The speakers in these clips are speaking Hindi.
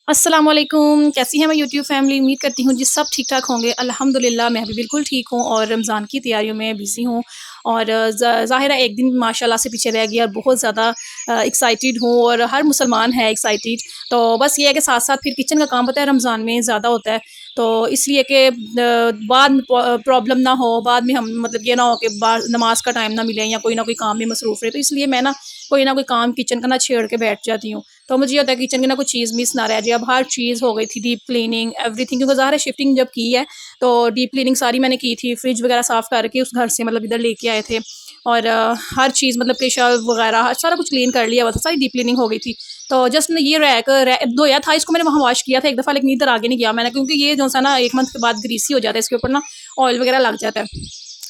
अस्सलाम वालेकुम, कैसी हैं मैं यूट्यूब फैमिली। उम्मीद करती हूँ जी सब ठीक ठाक होंगे। अल्हम्दुलिल्लाह मैं भी बिल्कुल ठीक हूँ और रमज़ान की तैयारियों में बिज़ी हूँ और ज़ाहिर है एक दिन माशाल्लाह से पीछे रह गया और बहुत ज़्यादा एक्साइटेड हूँ और हर मुसलमान है एक्साइटेड। तो बस ये है कि साथ-साथ फिर किचन का काम पता है रमज़ान में ज़्यादा होता है, तो इसलिए कि बाद में प्रॉब्लम ना हो, बाद में हम मतलब ये ना हो कि बा नमाज़ का टाइम ना मिले या कोई ना कोई काम में मसरूफ़ रहे, तो इसलिए मैं ना कोई काम किचन का ना छेड़ के बैठ जाती हूँ। तो मुझे ये होता है किचन की ना कोई चीज़ मिस ना रह जाए। अब हर चीज़ हो गई थी डीप क्लीनिंग एवरीथिंग, क्योंकि ज़ाहिर है शिफ्टिंग जब की है तो डीप क्लीनिंग सारी मैंने की थी। फ्रिज वगैरह साफ़ करके उस घर से मतलब इधर लेके आए थे और हर चीज़ मतलब कि शेल्फ वगैरह सारा कुछ क्लीन कर लिया हुआ था, सारी डीप क्लीनिंग हो गई थी। तो जस्ट मैंने ये रैक धोया था, इसको मैंने वहाँ वॉश किया था एक दफ़ा, लेकिन इधर आगे नहीं किया मैंने, क्योंकि ये जो सा ना 1 मंथ के बाद ग्रीसी हो जाता है, इसके ऊपर ना ऑयल वगैरह लग जाता है।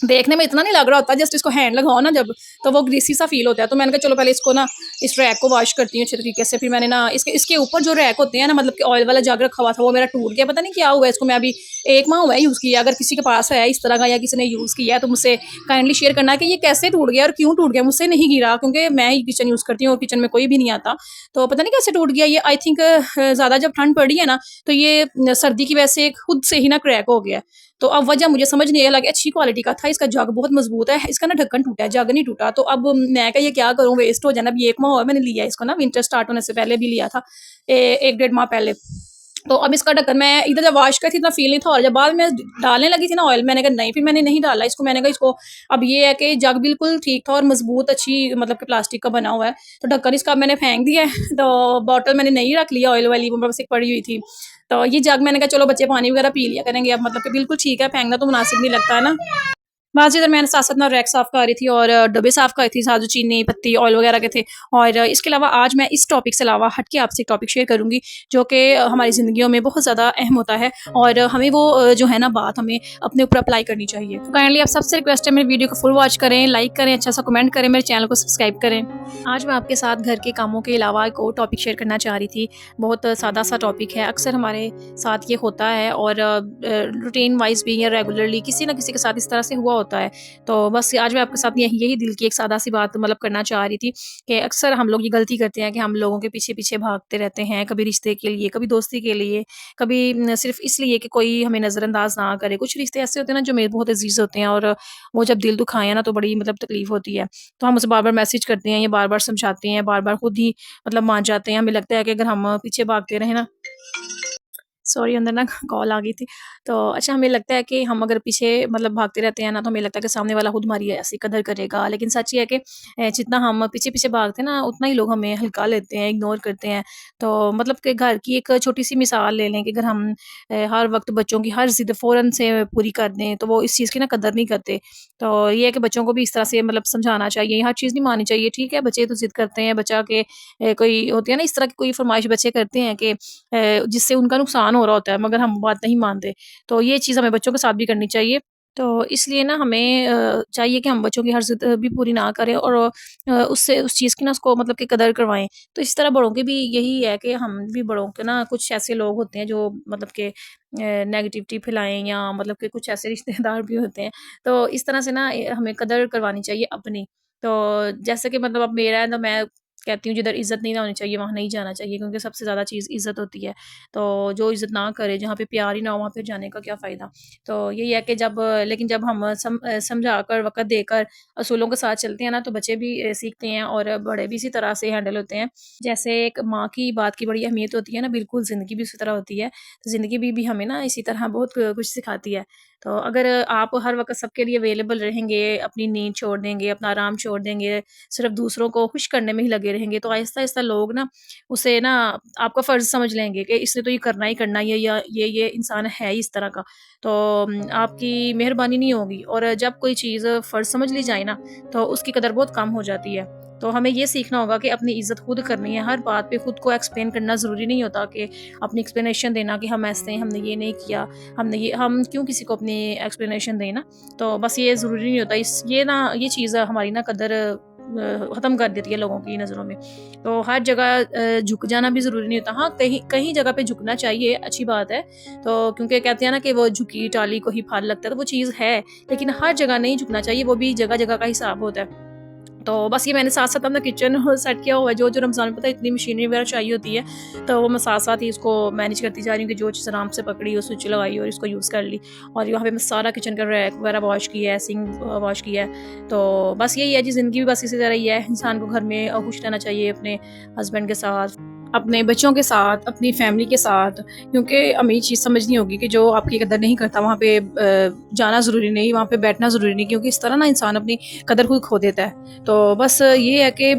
देखने में इतना नहीं लग रहा होता, जस्ट इसको हैंड लगाओ ना जब, तो वो ग्रीसी सा फ़ील होता है। तो मैंने कहा चलो पहले इसको ना इस रैक को वॉश करती हूँ अच्छे तरीके से। फिर मैंने ना इसके इसके ऊपर जो रैक होते हैं ना, मतलब कि ऑयल वाला जग रखा हुआ था वो मेरा टूट गया, पता नहीं क्या हुआ है इसको। मैं अभी 1 माह हुआ है यूज़ किया। अगर किसी के पास है इस तरह का या किसी ने यूज़ किया है तो मुझसे काइंडली शेयर करना है कि ये कैसे टूट गया और क्यों टूट गया। मुझसे नहीं गिरा, क्योंकि मैं ही किचन यूज़ करती हूँ और किचन में कोई भी नहीं आता। तो पता नहीं कैसे टूट गया ये। आई थिंक ज़्यादा जब ठंड पड़ी है ना, तो ये सर्दी की वजह से खुद से ही ना क्रैक हो गया है। तो अब वजह मुझे समझ नहीं आई, हालाँकि अच्छी क्वालिटी का था, इसका जग बहुत मज़बूत है, इसका ना ढक्कन टूटा है, जग नहीं टूटा। तो अब मैं कहा ये क्या करूँ, वेस्ट हो जाना। अभी 1 माह हुआ है मैंने लिया है इसको ना, विंटर स्टार्ट होने से पहले भी लिया था, 1 डेढ़ माह पहले। तो अब इसका ढक्कन मैं इधर जब वॉश करी थी इतना फ़ील नहीं था, और जब बाद में डालने लगी थी ना ऑयल, मैंने कहा नहीं, फिर मैंने नहीं डाला इसको। मैंने कहा इसको, अब ये है कि जग बिल्कुल ठीक था और मज़बूत अच्छी मतलब कि प्लास्टिक का बना हुआ है, तो ढक्कन इसका अब मैंने फेंक दिया है। तो बॉटल मैंने नहीं रख लिया ऑयल वाली, वो बस एक पड़ी हुई थी। तो ये जग मैंने कहा चलो बच्चे पानी वगैरह पी लिया करेंगे अब, मतलब कि बिल्कुल ठीक है, फेंकना तो मुनासिब नहीं लगता है ना। बस इधर मैंने साथ-साथ ना रैक साफ़ कर रही थी और डब्बे साफ़ कर रही थी, साथ जो चीनी, पत्ती, ऑयल वगैरह के थे। और इसके अलावा आज मैं इस टॉपिक से अलावा हट के आपसे एक टॉपिक शेयर करूँगी, जो कि हमारी ज़िंदगियों में बहुत ज़्यादा अहम होता है और हमें वो जो है ना बात हमें अपने ऊपर अप्लाई करनी चाहिए। तो काइंडली आप सबसे रिक्वेस्ट है मेरी वीडियो को फुल वॉच करें, लाइक करें, अच्छा-सा कमेंट करें, मेरे चैनल को सब्सक्राइब करें। आज मैं आपके साथ घर के कामों के अलावा एक और टॉपिक शेयर करना चाह रही थी। बहुत सादा-सा टॉपिक है, अक्सर हमारे साथ ये होता है और रूटीन वाइज़ भी या रेगुलरली किसी न किसी के साथ इस तरह से हुआ होता है। तो बस आज मैं आपके साथ यही यही दिल की एक सादा-सी बात मतलब करना चाह रही थी कि अक्सर हम लोग ये गलती करते हैं कि हम लोगों के पीछे-पीछे भागते रहते हैं, कभी रिश्ते के लिए, कभी दोस्ती के लिए, कभी सिर्फ़ इसलिए कि कोई हमें नज़रअंदाज़ ना करे। कुछ रिश्ते ऐसे होते हैं ना जो मेरे बहुत अज़ीज़ होते हैं और वो जब दिल दुखाएँ ना तो बड़ी मतलब तकलीफ़ होती है। तो हम उसे बार-बार मैसेज करते हैं या बार-बार समझाते हैं, बार-बार खुद ही मतलब मान जाते हैं। हमें लगता है कि अगर हम पीछे भागते रहें ना, सॉरी अंदर ना कॉल आ गई थी। तो अच्छा हमें लगता है कि हम अगर पीछे मतलब भागते रहते हैं ना, तो हमें लगता है कि सामने वाला खुद हमारी ऐसी कदर करेगा। लेकिन सच ये है कि जितना हम पीछे-पीछे भागते हैं ना, उतना ही लोग हमें हल्का लेते हैं, इग्नोर करते हैं। तो मतलब कि घर की एक छोटी-सी मिसाल ले लें कि अगर हम हर वक़्त बच्चों की हर ज़िद फ़ौरन से पूरी कर दें, तो वो इस चीज़ की ना कदर नहीं करते। तो ये है कि बच्चों को भी इस तरह से मतलब समझाना चाहिए, हर चीज़ नहीं माननी चाहिए। ठीक है, बच्चे तो ज़िद करते हैं, बच्चा के कोई होती है ना इस तरह की कोई फ़रमाइश बच्चे करते हैं कि जिससे उनका नुकसान हो रहा होता है, मगर हम बात नहीं मानते। तो ये चीज़ हमें बच्चों के साथ भी करनी चाहिए। तो इसलिए ना हमें चाहिए कि हम बच्चों की हर ज़िद भी पूरी ना करें और उससे उस चीज़ की ना उसको मतलब कि कदर करवाएँ। तो इस तरह बड़ों की भी यही है कि हम भी बड़ों के ना कुछ ऐसे लोग होते हैं जो मतलब कि नेगेटिविटी फैलाएँ या मतलब कि कुछ ऐसे रिश्तेदार भी होते हैं। तो इस तरह से ना हमें कदर करवानी चाहिए अपनी। तो जैसे कि मतलब अब मेरा है तो मैं कहती हूँ जिधर इज़्ज़त नहीं ना होनी चाहिए वहाँ नहीं जाना चाहिए, क्योंकि सबसे ज़्यादा चीज़ इज़्ज़त होती है। तो जो इज़्ज़त ना करे, जहाँ पे प्यार ही ना हो वहाँ पे जाने का क्या फ़ायदा। तो यही है कि लेकिन जब हम समझा कर वक़्त देकर असूलों के साथ चलते हैं ना, तो बच्चे भी सीखते हैं और बड़े भी इसी तरह से हैंडल होते हैं। जैसे एक माँ की बात की बड़ी अहमियत होती है ना, बिल्कुल ज़िंदगी भी उसी तरह होती है। तो ज़िंदगी भी हमें ना इसी तरह बहुत कुछ सिखाती है। तो अगर आप हर वक़्त सबके लिए अवेलेबल रहेंगे, अपनी नींद छोड़ देंगे, अपना आराम छोड़ देंगे, सिर्फ़ दूसरों को खुश करने में ही लगे रहेंगे, तो आहिस्ता-आहिस्ता लोग ना उसे ना आपका फ़र्ज़ समझ लेंगे कि इसने तो ये करना ही करना है, या ये इंसान है ही इस तरह का। तो आपकी मेहरबानी नहीं होगी, और जब कोई चीज़ फ़र्ज़ समझ ली जाए ना, तो उसकी कदर बहुत कम हो जाती है। तो हमें ये सीखना होगा कि अपनी इज़्ज़त खुद करनी है, हर बात पे खुद को एक्सप्लेन करना ज़रूरी नहीं होता कि अपनी एक्सप्लेनेशन देना कि हम ऐसे हैं, हमने ये नहीं किया, हम क्यों किसी को अपनी एक्सप्लेनेशन दें ना। तो बस ये ज़रूरी नहीं होता, ये चीज़ हमारी ना कदर ख़त्म कर देती है लोगों की नज़रों में। तो हर जगह झुक जाना भी ज़रूरी नहीं होता। हाँ, कहीं कहीं जगह पे झुकना चाहिए, अच्छी बात है। तो क्योंकि कहते हैं ना कि वो झुकी टाली को ही फल लगता है, तो वो चीज़ है, लेकिन हर जगह नहीं झुकना चाहिए, वो भी जगह-जगह का हिसाब होता है। तो बस ये मैंने साथ-साथ अपना किचन सेट किया हुआ है, जो-जो रमज़ान में पता है इतनी मशीनरी वगैरह चाहिए होती है, तो वो मैं साथ-साथ ही इसको मैनेज करती जा रही हूँ कि जो चीज़ आराम से पकड़ी, वो स्विच लगाई और इसको यूज़ कर ली। और यहाँ पे मैं सारा किचन का रैक वगैरह वॉश किया है, सिंक वॉश किया है। तो बस यही है जी, ज़िंदगी भी बस इसी तरह ही है। इंसान को घर में खुश रहना चाहिए अपने हस्बैंड के साथ, अपने बच्चों के साथ, अपनी फैमिली के साथ, क्योंकि हमें ये चीज़ समझनी होगी कि जो आपकी कदर नहीं करता वहाँ पे जाना ज़रूरी नहीं, वहाँ पे बैठना ज़रूरी नहीं, क्योंकि इस तरह ना इंसान अपनी कदर खुद खो देता है। तो बस ये है कि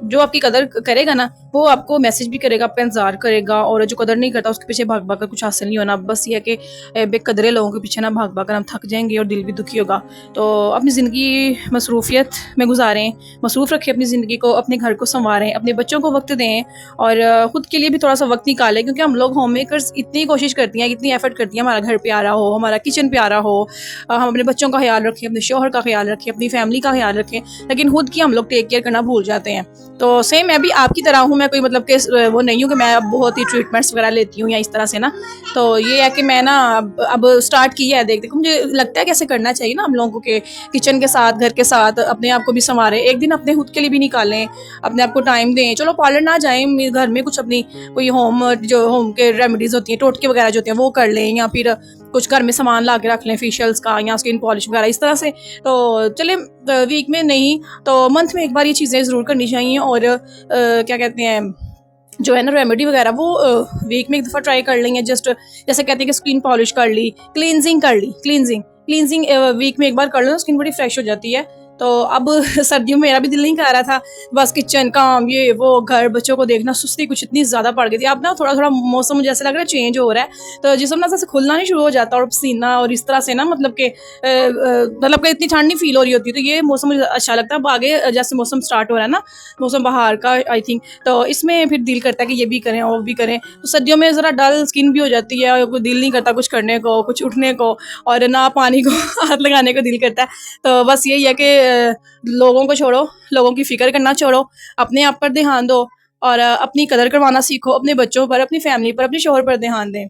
जो आपकी कदर करेगा ना, वो आपको मैसेज भी करेगा, आपका इंतज़ार करेगा, और जो कदर नहीं करता उसके पीछे भाग-भाग कर कुछ हासिल नहीं होना। बस ये है कि बेकदरे लोगों के पीछे ना भाग-भाग कर हम थक जाएँगे और दिल भी दुखी होगा। तो अपनी ज़िंदगी मसरूफ़ियत में गुज़ारें, मसरूफ़ रखें अपनी ज़िंदगी को, अपने घर को सँवारें, अपने बच्चों को वक़्त दें और खुद के लिए भी थोड़ा-सा वक़्त निकालें, क्योंकि हम लोग होम मेकर्स इतनी कोशिश करती हैं, इतनी एफ़र्ट करती हैं हमारा घर प्यारा हो, हमारा किचन प्यारा हो, हम अपने बच्चों का ख़्याल रखें, अपने शौहर का ख़्याल रखें, अपनी फ़ैमिली का ख़्याल रखें, लेकिन खुद की हम लोग टेक केयर करना भूल जाते हैं। तो सेम मैं भी आपकी तरह हूँ, मैं कोई मतलब कि वो नहीं हूँ कि मैं अब बहुत ही ट्रीटमेंट्स वगैरह लेती हूँ या इस तरह से ना। तो ये है कि मैं ना अब स्टार्ट किया है, देख-देख मुझे लगता है कि ऐसे करना चाहिए ना हम लोगों को, कि किचन के साथ, घर के साथ अपने आप को भी सँवारें, एक दिन अपने खुद के लिए भी निकालें, अपने आप को टाइम दें। चलो पार्लर ना जाएँ, घर में कुछ अपनी कोई होम के रेमेडीज़ होती हैं, टोटके वगैरह जो होते हैं वो कर लें, या फिर कुछ घर में सामान ला के रख लें फेशियल्स का या स्किन पॉलिश वगैरह इस तरह से। तो चले वीक में नहीं तो मंथ में एक बार ये चीज़ें ज़रूर करनी चाहिए। और क्या कहते हैं, जो है ना रेमेडी वगैरह वो वीक में एक दफ़ा ट्राई कर लेंगे। जस्ट जैसे कहते हैं कि स्किन पॉलिश कर ली, क्लींजिंग कर ली, क्लींजिंग वीक में एक बार कर लो, स्किन बड़ी फ्रेश हो जाती है। तो अब सर्दियों में मेरा भी दिल नहीं कर रहा था, बस किचन काम ये वो घर बच्चों को देखना, सुस्ती कुछ इतनी ज़्यादा पड़ गई थी। अब ना थोड़ा-थोड़ा मौसम मुझे ऐसा लग रहा है चेंज हो रहा है, तो जिस्म ना ऐसे खुलना नहीं शुरू हो जाता और पसीना और इस तरह से ना, मतलब कि मतलब कि इतनी ठंड नहीं फ़ील हो रही होती, तो ये मौसम मुझे अच्छा लगता है। अब आगे जैसे मौसम स्टार्ट हो रहा है ना, मौसम बाहर का आई थिंक, तो इसमें फिर दिल करता है कि ये भी करें और वो भी करें। तो सर्दियों में ज़रा डल स्किन भी हो जाती है, कोई दिल नहीं करता कुछ करने को, कुछ उठने को, और ना पानी को हाथ लगाने को दिल करता है। तो बस यही है कि लोगों को छोड़ो, लोगों की फ़िक्र करना छोड़ो, अपने आप पर ध्यान दो और अपनी कदर करवाना सीखो, अपने बच्चों पर, अपनी फैमिली पर, अपने शौहर पर ध्यान दें।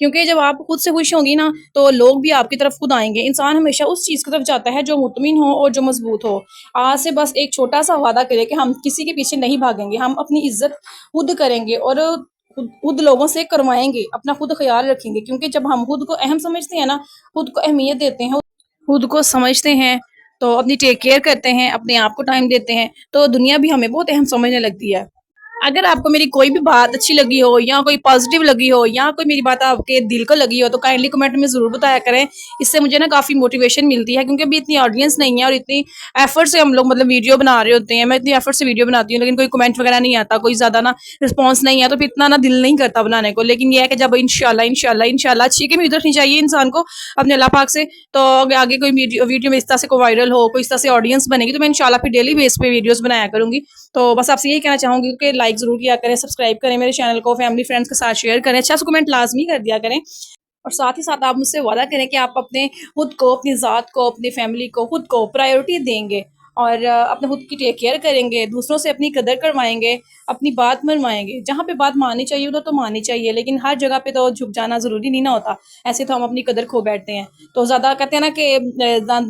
क्योंकि जब आप खुद से खुश होंगी ना, तो लोग भी आपकी तरफ खुद आएँगे। इंसान हमेशा उस चीज़ की तरफ जाता है जो मुतमिन हो और जो मज़बूत हो। आज से बस एक छोटा-सा वादा करें कि हम किसी के पीछे नहीं भागेंगे, हम अपनी इज़्ज़त खुद करेंगे और खुद खुद लोगों से करवाएँगे, अपना खुद ख़्याल रखेंगे, क्योंकि जब हम खुद को अहम समझते हैं ना, खुद को अहमियत देते हैं, खुद को समझते हैं, तो अपनी टेक केयर करते हैं, अपने आप को टाइम देते हैं, तो दुनिया भी हमें बहुत अहम समझने लगती है। अगर आपको मेरी कोई भी बात अच्छी लगी हो या कोई पॉजिटिव लगी हो या कोई मेरी बात आपके दिल को लगी हो, तो काइंडली कमेंट में ज़रूर बताया करें। इससे मुझे ना काफ़ी मोटिवेशन मिलती है, क्योंकि अभी इतनी ऑडियंस नहीं है और इतनी एफर्ट से हम लोग मतलब वीडियो बना रहे होते हैं। मैं इतनी एफर्ट से वीडियो बनाती हूँ, लेकिन कोई कमेंट वगैरह नहीं आता, कोई ज़्यादा ना रिस्पॉन्स नहीं है, तो फिर इतना ना दिल नहीं करता बनाने को। लेकिन ये है कि जब इंशाल्लाह इंशाल्लाह इंशाल्लाह अच्छी की उम्मीद रखनी चाहिए इंसान को अपने अल्लाह पाक से, तो आगे कोई वीडियो में इस तरह से कोई वायरल हो, कोई इस तरह से ऑडियंस बनेगी, तो मैं इंशाल्लाह फिर डेली बेस पे वीडियोज़ बनाया करूँगी। तो बस आपसे यही कहना चाहूँगी कि लाइक ज़रूर किया करें, सब्सक्राइब करें मेरे चैनल को, फैमिली फ्रेंड्स के साथ शेयर करें, अच्छा सा कमेंट लाज़मी कर दिया करें। और साथ ही साथ आप मुझसे वादा करें कि आप अपने खुद को, अपनी ज़ात को, अपनी फैमिली को, खुद को प्रायोरिटी देंगे और अपने खुद की टेक केयर करेंगे, दूसरों से अपनी कदर करवाएँगे, अपनी बात मनवाएँगे। जहाँ पे बात माननी चाहिए उधर तो माननी चाहिए, लेकिन हर जगह पे तो झुक जाना ज़रूरी नहीं ना होता। ऐसे तो हम अपनी कदर खो बैठते हैं। तो ज़्यादा कहते हैं ना कि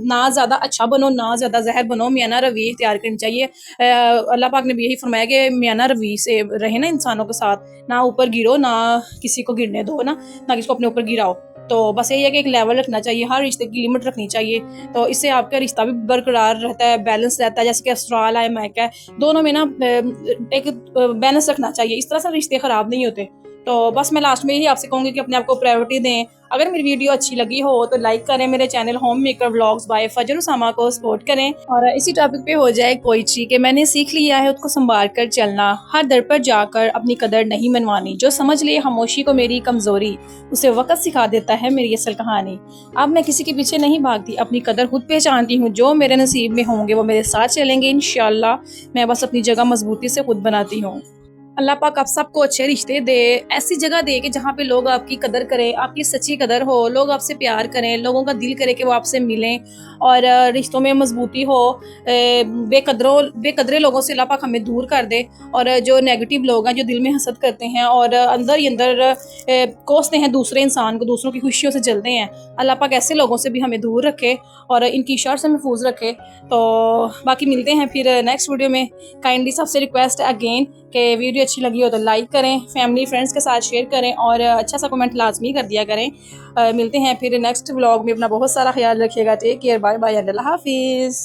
ना ज़्यादा अच्छा बनो, ना ज़्यादा ज़हर बनो, मियाना रवैया इख्तियार करनी चाहिए। अल्लाह पाक ने भी यही फरमाया कि मियाना रवैया से रहे ना इंसानों के साथ, ना ऊपर गिरो, ना किसी को गिरने दो ना किसी को अपने ऊपर गिराओ। तो बस यही है कि एक लेवल रखना चाहिए, हर रिश्ते की लिमिट रखनी चाहिए, तो इससे आपका रिश्ता भी बरकरार रहता है, बैलेंस रहता है। जैसे कि ससुराल है, मायका है, दोनों में ना एक बैलेंस रखना चाहिए, इस तरह से रिश्ते ख़राब नहीं होते। तो बस मैं लास्ट में यही आपसे कहूँगी कि अपने आप को प्रायोरिटी दें। अगर मेरी वीडियो अच्छी लगी हो तो लाइक करें, मेरे channel home maker vlogs by Fajar Usama को सपोर्ट करें। और इसी टॉपिक पे हो जाए पोइट्री कि मैंने सीख लिया है उसको संभाल कर चलना, हर दर पर जाकर अपनी कदर नहीं मनवानी, जो समझ ले खामोशी को मेरी कमज़ोरी, उसे वक़्त सिखा देता है मेरी असल कहानी। अब मैं किसी के पीछे नहीं भागती, अपनी कदर खुद पहचानती हूँ, जो मेरे नसीब में होंगे वो मेरे साथ चलेंगे इंशाअल्लाह। मैं बस अपनी जगह मजबूती से खुद बनाती हूँ। अल्लाह पाक आप सबको अच्छे रिश्ते दे, ऐसी जगह दे कि जहाँ पे लोग आपकी कदर करें, आपकी सच्ची कदर हो, लोग आपसे प्यार करें, लोगों का दिल करे कि वो आपसे मिलें और रिश्तों में मजबूती हो। बेकदरे लोगों से अल्लाह पाक हमें दूर कर दे और जो नेगेटिव लोग हैं, जो दिल में हसद करते हैं और अंदर ही अंदर कोसते हैं दूसरे इंसान को, दूसरों की खुशियों से जलते हैं, अल्लाह पाक ऐसे लोगों से भी हमें दूर रखे और इनकी शर से महफूज रखे। तो बाकी मिलते हैं फिर नेक्स्ट वीडियो में। काइंडली सबसे रिक्वेस्ट अगेन कि वीडियो अच्छी लगी हो तो लाइक करें, फैमिली फ्रेंड्स के साथ शेयर करें और अच्छा सा कमेंट लाजमी कर दिया करें। मिलते हैं फिर नेक्स्ट व्लॉग में। अपना बहुत सारा ख्याल रखिएगा। टेक केयर, बाय बाय, अल्लाह हाफिज़।